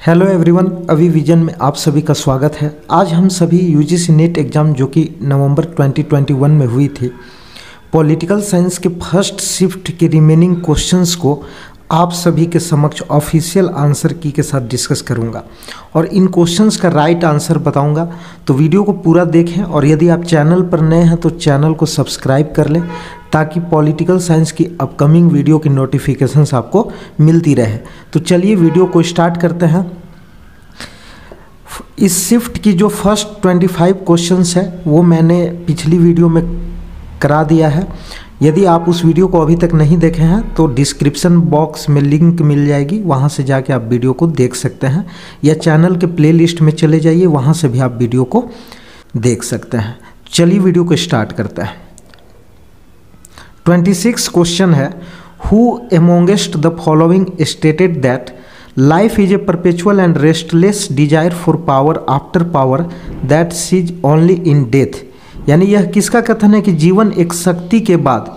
Hello everyone, अभी vision में आप सभी का स्वागत है। आज हम सभी यूजीसी नेट एग्ज़ाम जो कि नवंबर 2021 में हुई थी, पॉलिटिकल साइंस के फर्स्ट शिफ्ट के रिमेनिंग क्वेश्चंस को आप सभी के समक्ष ऑफिशियल आंसर की के साथ डिस्कस करूंगा और इन क्वेश्चंस का राइट आंसर बताऊंगा। तो वीडियो को पूरा देखें और यदि आप चैनल पर नए हैं तो चैनल को सब्सक्राइब कर लें ताकि पॉलिटिकल साइंस की अपकमिंग वीडियो की नोटिफिकेशंस आपको मिलती रहे। तो चलिए वीडियो को स्टार्ट करते हैं। इस शिफ्ट की जो फर्स्ट 25 क्वेश्चंस है वो मैंने पिछली वीडियो में करा दिया है। यदि आप उस वीडियो को अभी तक नहीं देखे हैं तो डिस्क्रिप्शन बॉक्स में लिंक मिल जाएगी, वहाँ से जाके आप वीडियो को देख सकते हैं, या चैनल के प्लेलिस्ट में चले जाइए, वहाँ से भी आप वीडियो को देख सकते हैं। चलिए वीडियो को स्टार्ट करते हैं। 26 क्वेश्चन है, who amongst the following stated that life is a perpetual and restless desire for power after power that ceases only in death. यानी यह किसका कथन है कि जीवन एक शक्ति के बाद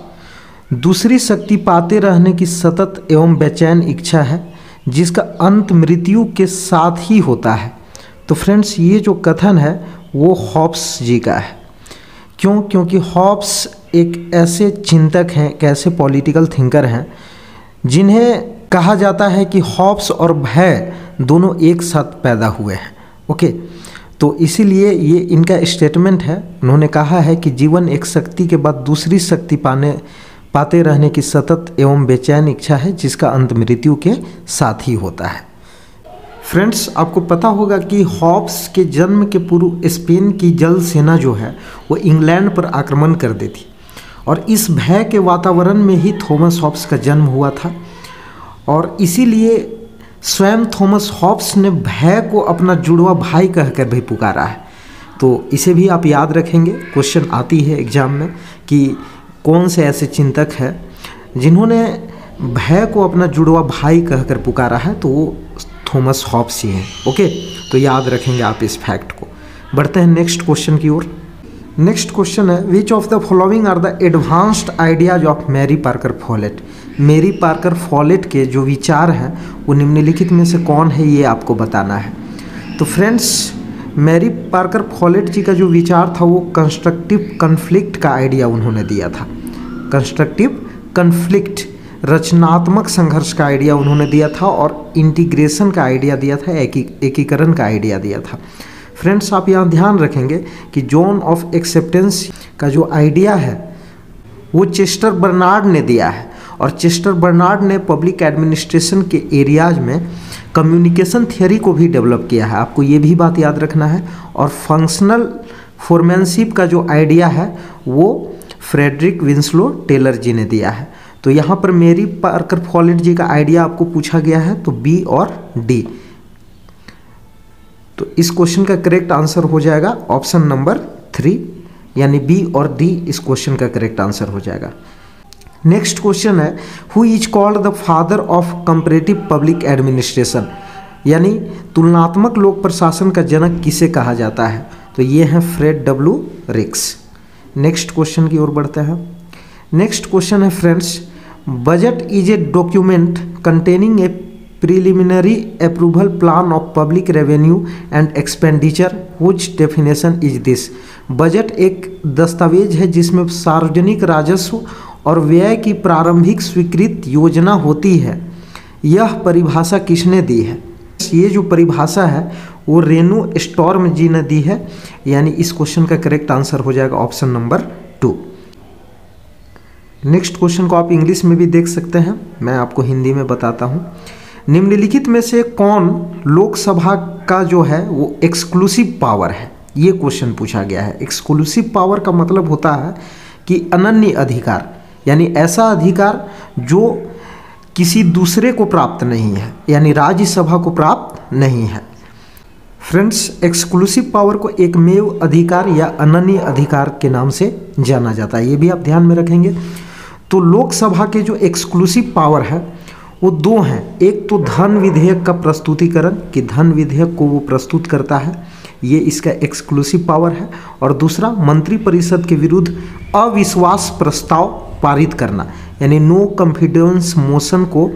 दूसरी शक्ति पाते रहने की सतत एवं बेचैन इच्छा है जिसका अंत मृत्यु के साथ ही होता है। तो फ्रेंड्स, ये जो कथन है वो हॉब्स जी का है। क्यों? क्योंकि हॉब्स एक ऐसे चिंतक हैं, एक ऐसे पॉलिटिकल थिंकर हैं जिन्हें कहा जाता है कि हॉब्स और भय दोनों एक साथ पैदा हुए हैं। ओके, तो इसीलिए ये इनका स्टेटमेंट है। उन्होंने कहा है कि जीवन एक शक्ति के बाद दूसरी शक्ति पाते रहने की सतत एवं बेचैन इच्छा है जिसका अंत मृत्यु के साथ ही होता है। फ्रेंड्स, आपको पता होगा कि हॉब्स के जन्म के पूर्व स्पेन की जल सेना जो है वो इंग्लैंड पर आक्रमण कर दी थी और इस भय के वातावरण में ही थॉमस हॉब्स का जन्म हुआ था और इसीलिए स्वयं थॉमस हॉब्स ने भय को अपना जुड़वा भाई कहकर भी पुकारा है। तो इसे भी आप याद रखेंगे, क्वेश्चन आती है एग्जाम में कि कौन से ऐसे चिंतक हैं जिन्होंने भय को अपना जुड़वा भाई कहकर पुकारा है, तो वो थॉमस हॉब्स ही हैं। ओके, तो याद रखेंगे आप इस फैक्ट को। बढ़ते हैं नेक्स्ट क्वेश्चन की ओर। नेक्स्ट क्वेश्चन है, which of the following are the advanced ideas of Mary Parker Follett. Mary Parker Follett के जो विचार हैं वो निम्नलिखित में से कौन है, ये आपको बताना है। तो फ्रेंड्स, मैरी पार्कर फॉलेट जी का जो विचार था वो कंस्ट्रक्टिव कन्फ्लिक्ट का आइडिया उन्होंने दिया था। कंस्ट्रक्टिव कन्फ्लिक्ट, रचनात्मक संघर्ष का आइडिया उन्होंने दिया था और इंटीग्रेशन का आइडिया दिया था, एकीकरण का आइडिया दिया था। फ्रेंड्स, आप यहाँ ध्यान रखेंगे कि जोन ऑफ एक्सेप्टेंस का जो आइडिया है वो चेस्टर बर्नार्ड ने दिया है और चेस्टर बर्नार्ड ने पब्लिक एडमिनिस्ट्रेशन के एरियाज में कम्युनिकेशन थियरी को भी डेवलप किया है, आपको ये भी बात याद रखना है। और फंक्शनल फोरमैनशिप का जो आइडिया है वो फ्रेडरिक विंस्लो टेलर जी ने दिया है। तो यहाँ पर मैरी पार्कर फॉलेट जी का आइडिया आपको पूछा गया है, तो बी और डी। तो इस क्वेश्चन का करेक्ट आंसर हो जाएगा ऑप्शन नंबर 3, यानी बी और डी इस क्वेश्चन का करेक्ट आंसर हो जाएगा। नेक्स्ट क्वेश्चन है, who is called the father of comparative public administration. यानी तुलनात्मक लोक प्रशासन का जनक किसे कहा जाता है, तो ये है फ्रेड डब्ल्यू रिक्स। नेक्स्ट क्वेश्चन की ओर बढ़ते हैं। नेक्स्ट क्वेश्चन है friends, budget is a document containing A preliminary approval plan of public revenue and expenditure, which definition is this. Budget एक दस्तावेज है जिसमें सार्वजनिक राजस्व और व्यय की प्रारंभिक स्वीकृत योजना होती है। यह परिभाषा किसने दी है? ये जो परिभाषा है वो रेनू स्टॉर्म जी ने दी है, यानी इस क्वेश्चन का करेक्ट आंसर हो जाएगा ऑप्शन नंबर 2। नेक्स्ट क्वेश्चन को आप इंग्लिश में भी देख सकते हैं, मैं आपको हिंदी में बताता हूँ। निम्नलिखित में से कौन लोकसभा का जो है वो एक्सक्लूसिव पावर है, ये क्वेश्चन पूछा गया है। एक्सक्लूसिव पावर का मतलब होता है कि अनन्य अधिकार, यानी ऐसा अधिकार जो किसी दूसरे को प्राप्त नहीं है, यानी राज्यसभा को प्राप्त नहीं है। फ्रेंड्स, एक्सक्लूसिव पावर को एकमेव अधिकार या अनन्य अधिकार के नाम से जाना जाता है, ये भी आप ध्यान में रखेंगे। तो लोकसभा के जो एक्सक्लूसिव पावर है वो 2 हैं। एक तो धन विधेयक का प्रस्तुतिकरण, कि धन विधेयक को वो प्रस्तुत करता है, ये इसका एक्सक्लूसिव पावर है। और दूसरा, मंत्रिपरिषद के विरुद्ध अविश्वास प्रस्ताव पारित करना, यानी नो कॉन्फिडेंस मोशन को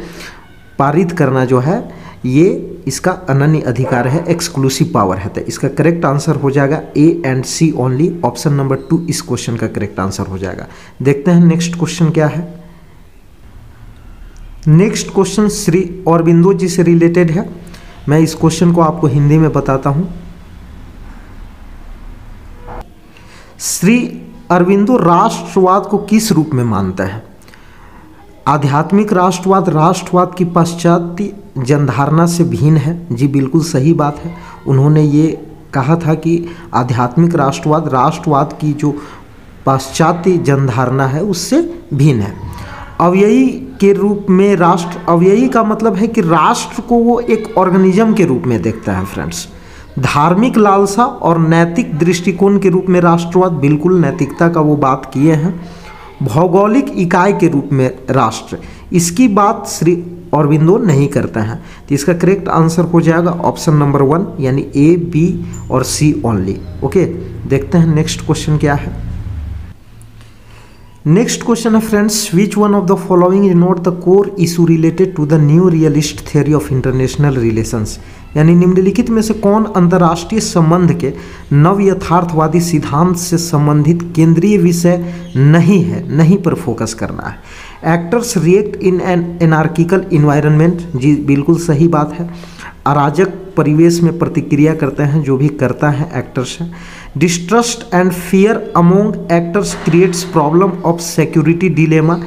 पारित करना जो है, ये इसका अनन्य अधिकार है, एक्सक्लूसिव पावर है। तो इसका करेक्ट आंसर हो जाएगा A and C only, option number 2 इस क्वेश्चन का करेक्ट आंसर हो जाएगा। देखते हैं नेक्स्ट क्वेश्चन क्या है। नेक्स्ट क्वेश्चन श्री अरबिंदो जी से रिलेटेड है। मैं इस क्वेश्चन को आपको हिंदी में बताता हूं। श्री अरबिंदो राष्ट्रवाद को किस रूप में मानते हैं? आध्यात्मिक राष्ट्रवाद राष्ट्रवाद की पाश्चात्य जनधारणा से भिन्न है। जी बिल्कुल सही बात है। उन्होंने ये कहा था कि आध्यात्मिक राष्ट्रवाद राष्ट्रवाद की जो पाश्चात्य जनधारणा है उससे भिन्न है। अव्ययी के रूप में राष्ट्र, अव्ययी का मतलब है कि राष्ट्र को वो एक ऑर्गेनिज्म के रूप में देखता है फ्रेंड्स। धार्मिक लालसा और नैतिक दृष्टिकोण के रूप में राष्ट्रवाद, बिल्कुल नैतिकता का वो बात किए हैं। भौगोलिक इकाई के रूप में राष्ट्र, इसकी बात श्री अरबिंदो नहीं करते हैं। तो इसका करेक्ट आंसर हो जाएगा ऑप्शन नंबर 1 यानी ए, बी और सी ओनली। ओके, देखते हैं नेक्स्ट क्वेश्चन क्या है। नेक्स्ट क्वेश्चन है friends, which one of the following is not the core issue related to the new realist theory of international relations, यानी निम्नलिखित में से कौन अंतर्राष्ट्रीय संबंध के नव यथार्थवादी सिद्धांत से संबंधित केंद्रीय विषय नहीं है, नहीं पर फोकस करना है। Actors react in an anarchical environment, जी बिल्कुल सही बात है। अराजक परिवेश में प्रतिक्रिया करते हैं, जो भी करता है एक्टर्स है। Distrust and fear among actors creates problem of security dilemma,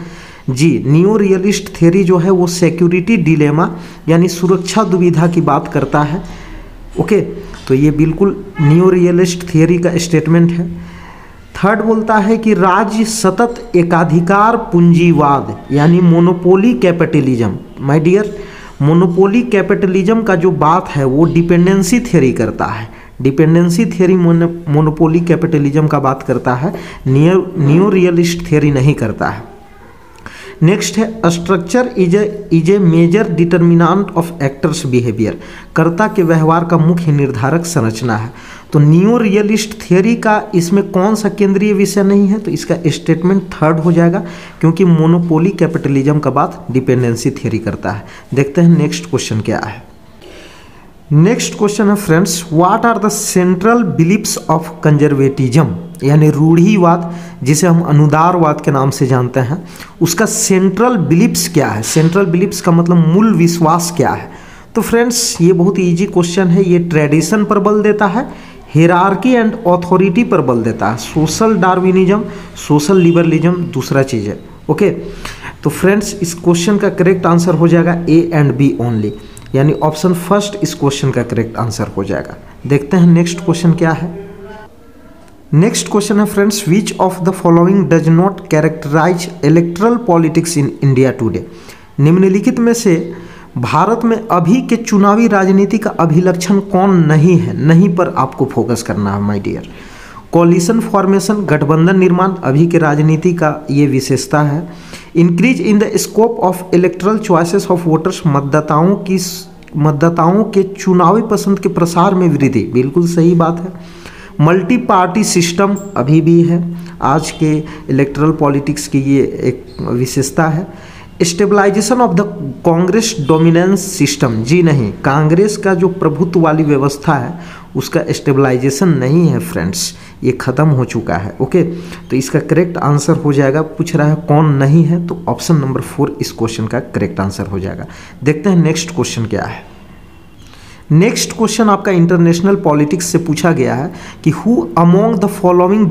जी न्यू रियलिस्ट थ्योरी जो है वो सिक्योरिटी डिलेमा यानी सुरक्षा दुविधा की बात करता है। ओके, तो ये बिल्कुल न्यू रियलिस्ट थ्योरी का स्टेटमेंट है। थर्ड बोलता है कि राज्य सतत एकाधिकार पूंजीवाद यानी monopoly capitalism, my dear monopoly capitalism का जो बात है वो डिपेंडेंसी थ्योरी करता है। डिपेंडेंसी थ्योरी मोनोपोली कैपिटलिज्म का बात करता है, न्यू रियलिस्ट थ्योरी नहीं करता है। नेक्स्ट है structure is a major determinant of actors behaviour, कर्ता के व्यवहार का मुख्य निर्धारक संरचना है। तो न्यू रियलिस्ट थ्योरी का इसमें कौन सा केंद्रीय विषय नहीं है? तो इसका स्टेटमेंट थर्ड हो जाएगा, क्योंकि मोनोपोली कैपिटलिज्म का बात डिपेंडेंसी थ्योरी करता है। देखते हैं नेक्स्ट क्वेश्चन क्या है। नेक्स्ट क्वेश्चन है friends, what are the central beliefs of conservatism, यानी रूढ़िवाद जिसे हम अनुदारवाद के नाम से जानते हैं, उसका सेंट्रल बिलीफ्स क्या है? सेंट्रल बिलीफ्स का मतलब मूल विश्वास क्या है? तो फ्रेंड्स ये बहुत इजी क्वेश्चन है। ये ट्रेडिशन पर बल देता है, हिरार्की एंड ऑथोरिटी पर बल देता है, सोशल डार्विनिज्म, सोशल लिबरलिज्म दूसरा चीज़ है। ओके, तो फ्रेंड्स इस क्वेश्चन का करेक्ट आंसर हो जाएगा ए एंड बी ओनली, यानी ऑप्शन फर्स्ट इस क्वेश्चन का करेक्ट आंसर हो जाएगा। देखते हैं नेक्स्ट क्वेश्चन क्या है। नेक्स्ट क्वेश्चन है friends, which of the following does not characterise electoral politics in India today, निम्नलिखित में से भारत में अभी के चुनावी राजनीति का अभिलक्षण कौन नहीं है? नहीं पर आपको फोकस करना है माय डियर। कोलिशन फॉर्मेशन, गठबंधन निर्माण अभी के राजनीति का ये विशेषता है। Increase in the scope of electoral choices of voters, मतदाताओं के चुनावी पसंद के प्रसार में वृद्धि, बिल्कुल सही बात है। मल्टी पार्टी सिस्टम अभी भी है, आज के इलेक्ट्रल पॉलिटिक्स की ये एक विशेषता है। Stabilisation of the Congress dominance system, जी नहीं, कांग्रेस का जो प्रभुत्व वाली व्यवस्था है उसका स्टेबलाइजेशन नहीं है फ्रेंड्स, ये ख़त्म हो चुका है। ओके, तो इसका करेक्ट आंसर हो जाएगा, पूछ रहा है कौन नहीं है, तो ऑप्शन नंबर 4 इस क्वेश्चन का करेक्ट आंसर हो जाएगा। देखते हैं नेक्स्ट क्वेश्चन क्या है। नेक्स्ट क्वेश्चन आपका इंटरनेशनल पॉलिटिक्स से पूछा गया है कि who among the following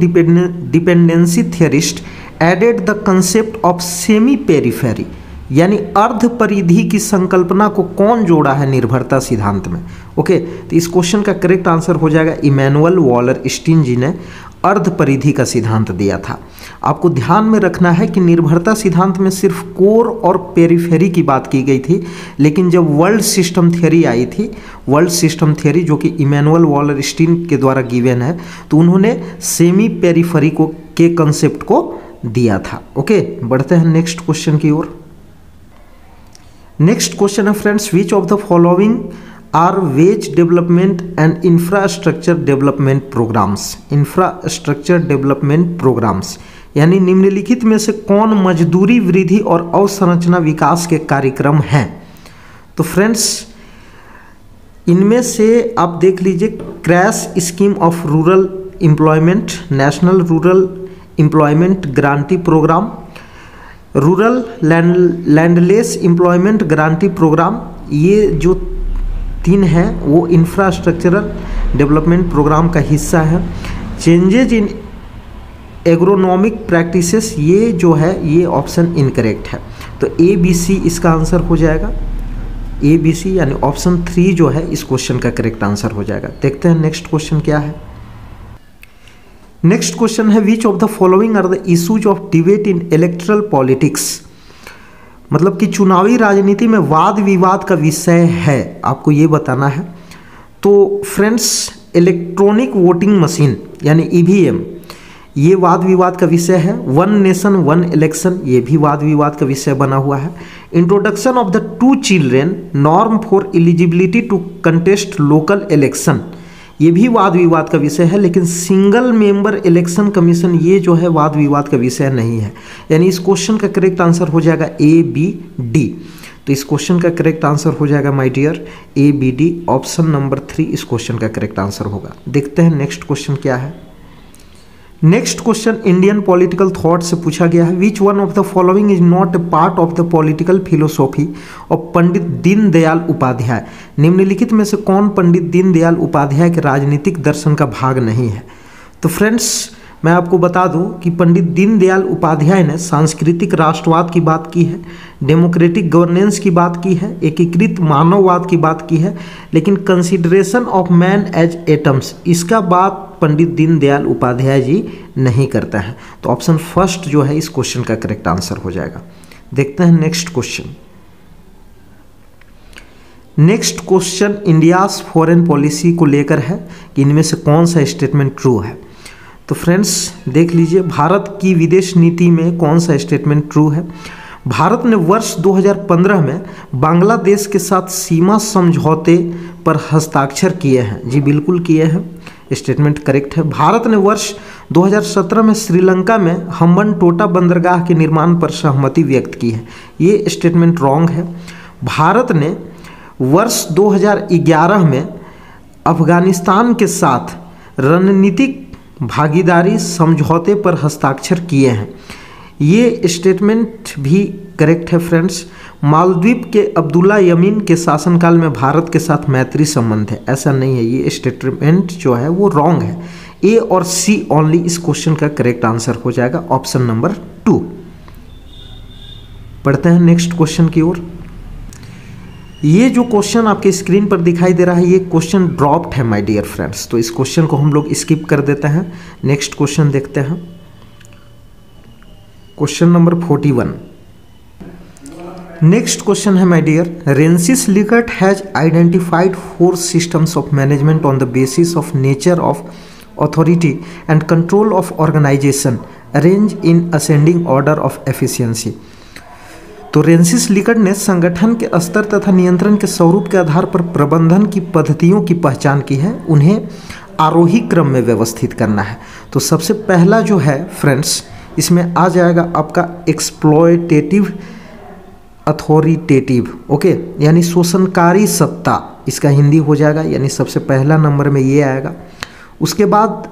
dependency theorist added the concept of semi periphery, यानी अर्ध परिधि की संकल्पना को कौन जोड़ा है निर्भरता सिद्धांत में? ओके, तो इस क्वेश्चन का करेक्ट आंसर हो जाएगा इमैनुअल वॉलरस्टीन जी ने अर्ध परिधि का सिद्धांत दिया था। आपको ध्यान में रखना है कि निर्भरता सिद्धांत में सिर्फ कोर और पेरिफेरी की बात की गई थी, लेकिन जब वर्ल्ड सिस्टम थ्योरी आई थी, वर्ल्ड सिस्टम थ्योरी जो कि इमैनुअल वॉलरस्टीन के द्वारा गिवन है, तो उन्होंने सेमी पेरिफेरी के कंसेप्ट को दिया था। ओके, बढ़ते हैं नेक्स्ट क्वेश्चन की ओर। नेक्स्ट क्वेश्चन है friends, which of the following are wage development and infrastructure development programmes, infrastructure development programmes, यानी निम्नलिखित में से कौन मजदूरी वृद्धि और अवसंरचना विकास के कार्यक्रम हैं? तो फ्रेंड्स इनमें से आप देख लीजिए, crash scheme of rural employment, national rural employment guarantee programme, rural landless employment guarantee programme, ये जो 3 हैं वो इंफ्रास्ट्रक्चरल डेवलपमेंट प्रोग्राम का हिस्सा है। चेंजेज इन एग्रोनॉमिक प्रैक्टिसेस, ये जो है ये ऑप्शन इनकरेक्ट है। तो ABC इसका आंसर हो जाएगा, ABC यानी ऑप्शन 3 जो है इस क्वेश्चन का करेक्ट आंसर हो जाएगा। देखते हैं नेक्स्ट क्वेश्चन क्या है। नेक्स्ट क्वेश्चन है, which of the following are the issues of debate in electoral politics, मतलब कि चुनावी राजनीति में वाद विवाद का विषय है, आपको ये बताना है। तो फ्रेंड्स, इलेक्ट्रॉनिक वोटिंग मशीन यानी EVM, ये वाद विवाद का विषय है। वन नेशन वन इलेक्शन, ये भी वाद विवाद का विषय बना हुआ है। Introduction of the 2 children norm for eligibility to contest local election, ये भी वाद विवाद का विषय है। लेकिन सिंगल मेंबर इलेक्शन कमीशन, ये जो है वाद विवाद का विषय नहीं है। यानी इस क्वेश्चन का करेक्ट आंसर हो जाएगा ABD। तो इस क्वेश्चन का करेक्ट आंसर हो जाएगा my dear ABD, option number 3 इस क्वेश्चन का करेक्ट आंसर होगा। देखते हैं नेक्स्ट क्वेश्चन क्या है। Next question Indian political thought से पूछा गया है। Which one of the following is not a part of the political philosophy of Pandit Deendayal Upadhyay, निम्नलिखित में से कौन पंडित दीनदयाल उपाध्याय के राजनीतिक दर्शन का भाग नहीं है। तो फ्रेंड्स, मैं आपको बता दूं कि पंडित दीनदयाल उपाध्याय ने सांस्कृतिक राष्ट्रवाद की बात की है, डेमोक्रेटिक गवर्नेंस की बात की है, एकीकृत मानववाद की बात की है, लेकिन consideration of man as atoms, इसका बात पंडित दीनदयाल उपाध्याय जी नहीं करता है। तो ऑप्शन फर्स्ट जो है इस क्वेश्चन का करेक्ट आंसर हो जाएगा। देखते हैं next question. Next question India's foreign policy को लेकर है कि इनमें से कौन सा स्टेटमेंट ट्रू है। तो फ्रेंड्स देख लीजिए, भारत की विदेश नीति में कौन सा स्टेटमेंट ट्रू है। भारत ने वर्ष 2015 में बांग्लादेश के साथ सीमा समझौते पर हस्ताक्षर किए हैं। जी बिल्कुल किए हैं, स्टेटमेंट करेक्ट है। भारत ने वर्ष 2017 में श्रीलंका में हम्बनटोटा बंदरगाह के निर्माण पर सहमति व्यक्त की है। ये स्टेटमेंट रॉन्ग है। भारत ने वर्ष 2011 में अफगानिस्तान के साथ रणनीतिक भागीदारी समझौते पर हस्ताक्षर किए हैं। ये स्टेटमेंट भी करेक्ट है फ्रेंड्स। मालदीव के अब्दुल्ला यमीन के शासनकाल में भारत के साथ मैत्री संबंध है, ऐसा नहीं है। ये स्टेटमेंट जो है वो रॉन्ग है। A और C ओनली इस क्वेश्चन का करेक्ट आंसर हो जाएगा, ऑप्शन नंबर 2। पढ़ते हैं नेक्स्ट क्वेश्चन की ओर। ये जो क्वेश्चन आपके स्क्रीन पर दिखाई दे रहा है, ये क्वेश्चन ड्रॉप्ड है माय डियर फ्रेंड्स, तो इस क्वेश्चन को हम लोग स्किप कर देते हैं। नेक्स्ट क्वेश्चन देखते हैं, क्वेश्चन नंबर 41। नेक्स्ट क्वेश्चन है my dear, Rensis Likert has identified 4 systems of management on the basis of nature of authority and control of organisation arrange in ascending order of efficiency. तो Rensis Likert ने संगठन के स्तर तथा नियंत्रण के स्वरूप के आधार पर प्रबंधन की पद्धतियों की पहचान की है, उन्हें आरोही क्रम में व्यवस्थित करना है। तो सबसे पहला जो है फ्रेंड्स, इसमें आ जाएगा आपका एक्सप्लॉयटेटिव अथॉरिटेटिव, ओके, यानी शोषणकारी सत्ता, इसका हिंदी हो जाएगा, यानी सबसे पहला नंबर में ये आएगा। उसके बाद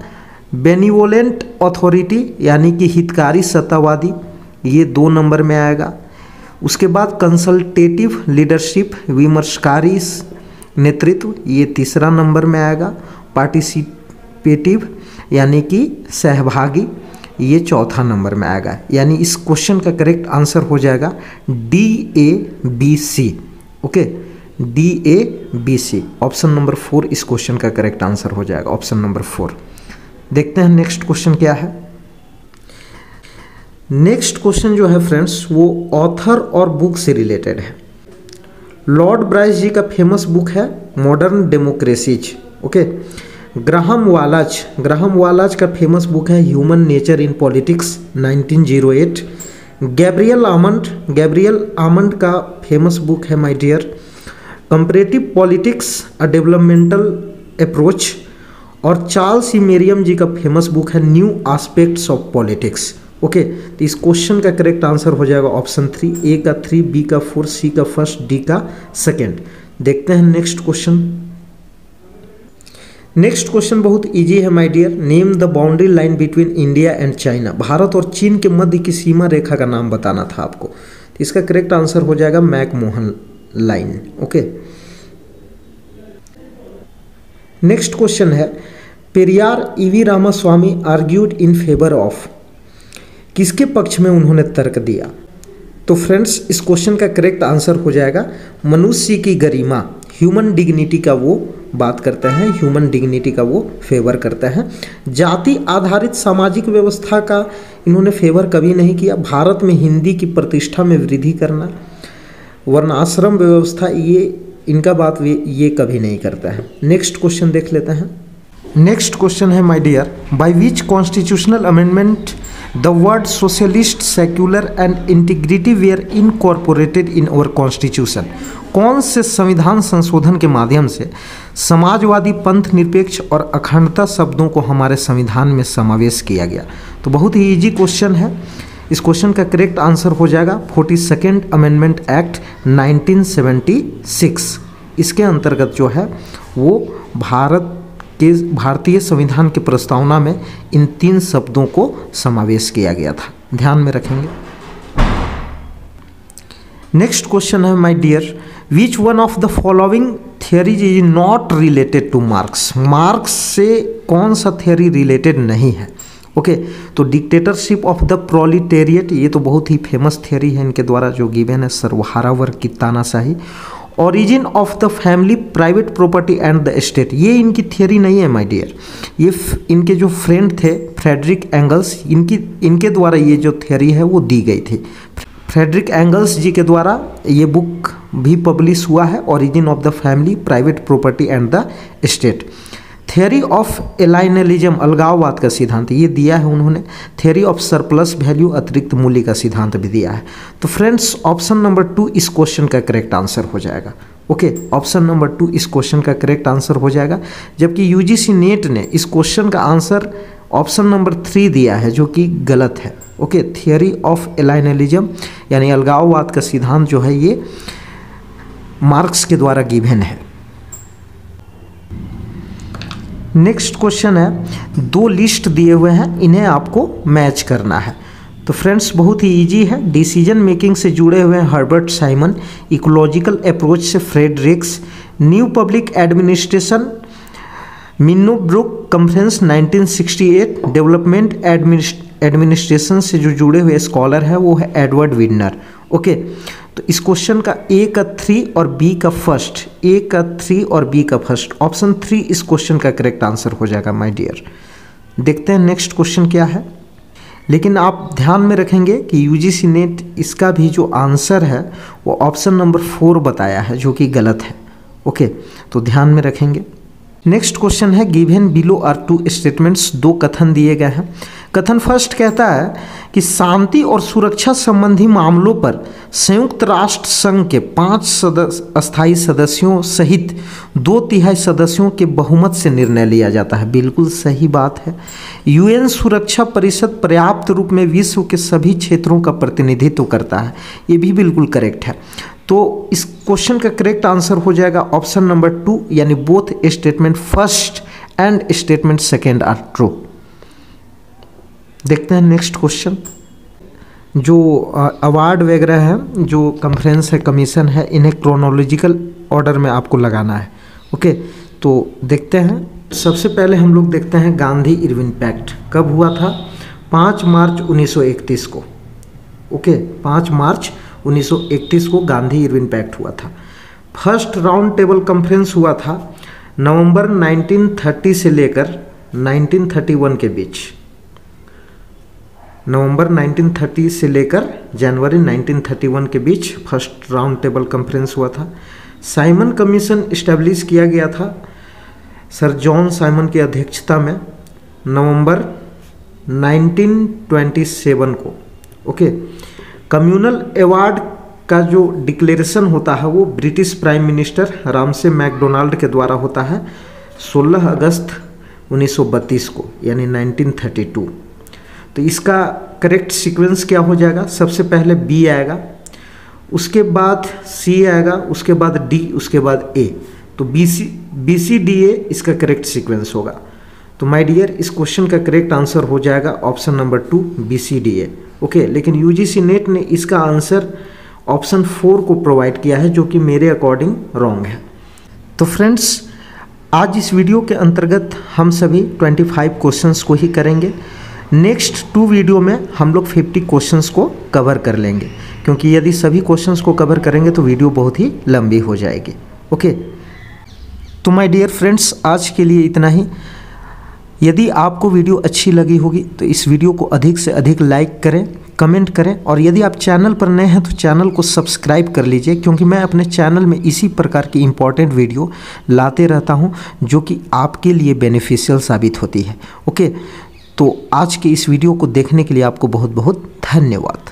बेनिवोलेंट अथॉरिटी यानी कि हितकारी सत्तावादी, ये 2 नंबर में आएगा। उसके बाद कंसल्टेटिव लीडरशिप विमर्शकारी नेतृत्व, ये 3रा नंबर में आएगा। पार्टिसिपेटिव यानी कि सहभागी, ये 4था नंबर में आएगा। यानी इस क्वेश्चन का करेक्ट आंसर हो जाएगा DABC, okay, DABC, option number 4 इस क्वेश्चन का करेक्ट आंसर हो जाएगा, ऑप्शन नंबर 4। देखते हैं नेक्स्ट क्वेश्चन क्या है। नेक्स्ट क्वेश्चन जो है फ्रेंड्स वो ऑथर और बुक से रिलेटेड है। लॉर्ड ब्राइस जी का फेमस बुक है modern democracies, okay. Graham Wallas का फेमस बुक है human nature in politics 1908। Gabriel Almond का फेमस बुक है my dear comparative politics a developmental approach. और चार्ल्स ई मेरियम जी का फेमस बुक है new aspects of politics, okay. तो इस question का करेक्ट आंसर हो जाएगा ऑप्शन 3, A का 3, B का 4, C का 1, D का 2। देखते हैं नेक्स्ट क्वेश्चन नेक्स्ट क्वेश्चन बहुत इजी है my dear. Name the boundary line between India and China. Bharat और चीन के मध्य की सीमा रेखा का नाम बताना था आपको, तो इसका करेक्ट आंसर हो जाएगा McMahon Line. Okay, next question है Periyar E V Ramaswamy argued in favour of. किसके पक्ष में उन्होंने तर्क दिया? तो फ्रेंड्स इस क्वेश्चन का करेक्ट आंसर हो जाएगा मनुष्य की गरिमा, ह्यूमन डिग्निटी का वो बात करते हैं, ह्यूमन डिग्निटी का वो फेवर करते हैं। जाति आधारित सामाजिक व्यवस्था का इन्होंने फेवर कभी नहीं किया। भारत में हिंदी की प्रतिष्ठा में वृद्धि करना, वर्णाश्रम व्यवस्था, ये इनका बात ये कभी नहीं करता है। नेक्स्ट क्वेश्चन देख लेते हैं। नेक्स्ट क्वेश्चन है my dear, by which constitutional amendment the word socialist, secular and integrity were incorporated in our constitution. कौन से संविधान संशोधन के माध्यम से समाजवादी, पंथ निरपेक्ष और अखंडता शब्दों को हमारे संविधान में समावेश किया गया? तो बहुत ही इजी क्वेश्चन है। इस क्वेश्चन का करेक्ट आंसर हो जाएगा 42nd अमेंडमेंट एक्ट 1976। इसके अंतर्गत जो है वो भारतीय संविधान की प्रस्तावना में इन 3 शब्दों को समावेश किया गया था, ध्यान में रखेंगे। नेक्स्ट क्वेश्चन है my dear, which one of the following theories is not related to Marx. Marx से कौन सा थियरी रिलेटेड नहीं है? ओके, तो डिक्टेटरशिप ऑफ द प्रोलिटेरिएट, ये तो बहुत ही फेमस थियरी है इनके द्वारा जो गिवन है, सर्वहारा वर्ग की तानाशाही। Origin of the Family, Private Property and the state, ये इनकी थियरी नहीं है माय डियर। ये इनके जो फ्रेंड थे फ्रेडरिक एंगल्स, इनके द्वारा ये जो थियरी है वो दी गई थी। फ्रेडरिक एंगल्स जी के द्वारा ये बुक भी पब्लिश हुआ है, Origin of the Family, Private Property and the State. Theory of एलाइनलिज्म, अलगाववाद का सिद्धांत ये दिया है उन्होंने। थियरी ऑफ सरप्लस वैल्यू, अतिरिक्त मूल्य का सिद्धांत भी दिया है। तो फ्रेंड्स ऑप्शन नंबर 2 इस क्वेश्चन का करेक्ट आंसर हो जाएगा। ओके, ऑप्शन नंबर 2 इस क्वेश्चन का करेक्ट आंसर हो जाएगा, जबकि यूजीसी नेट ने इस क्वेश्चन का आंसर ऑप्शन नंबर 3 दिया है जो कि गलत है। ओके, थियरी ऑफ एलाइनलिज्म यानी अलगाववाद का सिद्धांत जो है ये मार्क्स के द्वारा गिवन है। नेक्स्ट क्वेश्चन है, 2 लिस्ट दिए हुए हैं, इन्हें आपको मैच करना है। तो फ्रेंड्स बहुत ही इजी है। डिसीजन मेकिंग से जुड़े हुए हैं हर्बर्ट साइमन, इकोलॉजिकल अप्रोच से Fredricks, new public administration Minnowbrook conference 1968, development administration से जो जुड़े हुए स्कॉलर है वो है एडवर्ड विडनर। ओके, तो इस क्वेश्चन का ए का 3 और बी का फर्स्ट, ए का 3 और बी का फर्स्ट, ऑप्शन 3 इस क्वेश्चन का करेक्ट आंसर हो जाएगा माय डियर। देखते हैं नेक्स्ट क्वेश्चन क्या है, लेकिन आप ध्यान में रखेंगे कि यूजीसी नेट इसका भी जो आंसर है वो ऑप्शन नंबर 4 बताया है जो कि गलत है। ओके, तो ध्यान में रखेंगे। नेक्स्ट क्वेश्चन है, गिवन बिलो आर 2 स्टेटमेंट्स, 2 कथन दिए गए हैं। कथन फर्स्ट कहता है कि शांति और सुरक्षा संबंधी मामलों पर संयुक्त राष्ट्र संघ के 5 अस्थायी सदस्यों सहित 2/3 सदस्यों के बहुमत से निर्णय लिया जाता है। बिल्कुल सही बात है। यूएन सुरक्षा परिषद पर्याप्त रूप में विश्व के सभी क्षेत्रों का प्रतिनिधित्व करता है, ये भी बिल्कुल करेक्ट है। तो इस क्वेश्चन का करेक्ट आंसर हो जाएगा ऑप्शन नंबर 2 यानी both statement first and statement second are true. देखते हैं नेक्स्ट क्वेश्चन। जो अवार्ड वगैरह हैं, जो कॉन्फ्रेंस है, कमीशन है, इन्हें क्रोनोलॉजिकल ऑर्डर में आपको लगाना है। ओके, तो देखते हैं। सबसे पहले हम लोग देखते हैं गांधी इरविन पैक्ट कब हुआ था? 5 मार्च 1931 को। ओके, 5 मार्च 1931 को गांधी इरविन पैक्ट हुआ था। फर्स्ट राउंड टेबल कॉन्फ्रेंस हुआ था नवंबर 1930 से लेकर 1931 के बीच। नवंबर 1930 से लेकर जनवरी 1931 के बीच फर्स्ट राउंड टेबल कॉन्फ्रेंस हुआ था। साइमन कमीशन इस्टेब्लिश किया गया था सर जॉन साइमन की अध्यक्षता में नवंबर 1927 को। ओके, कम्युनल अवार्ड का जो डिक्लेरेशन होता है वो British prime minister Ramsay McDonald के द्वारा होता है 16 अगस्त 1932 को यानी 1932। तो इसका करेक्ट सीक्वेंस क्या हो जाएगा? सबसे पहले बी आएगा, उसके बाद सी आएगा, उसके बाद डी, उसके बाद ए। तो BCDA इसका करेक्ट सीक्वेंस होगा। तो माय डियर, इस क्वेश्चन का करेक्ट आंसर हो जाएगा ऑप्शन नंबर 2 BCDA। ओके, लेकिन यूजीसी नेट ने इसका आंसर ऑप्शन 4 को प्रोवाइड किया है, जो कि मेरे अकॉर्डिंग रॉन्ग है। तो फ्रेंड्स, आज इस वीडियो के अंतर्गत हम सभी 25 क्वेश्चंस को ही करेंगे। नेक्स्ट 2 वीडियो में हम लोग 50 क्वेश्चंस को कवर कर लेंगे, क्योंकि यदि सभी क्वेश्चंस को कवर करेंगे तो वीडियो बहुत ही लंबी हो जाएगी। ओके, तो माय डियर फ्रेंड्स, आज के लिए इतना ही। यदि आपको वीडियो अच्छी लगी होगी तो इस वीडियो को अधिक से अधिक लाइक करें, कमेंट करें, और यदि आप चैनल पर नए हैं तो चैनल को सब्सक्राइब कर लीजिए, क्योंकि मैं अपने चैनल में इसी प्रकार की इंपॉर्टेंट वीडियो लाते रहता हूं, जो कि आपके लिए बेनिफिशियल साबित होती है। ओके, तो आज के इस वीडियो को देखने के लिए आपको बहुत बहुत धन्यवाद।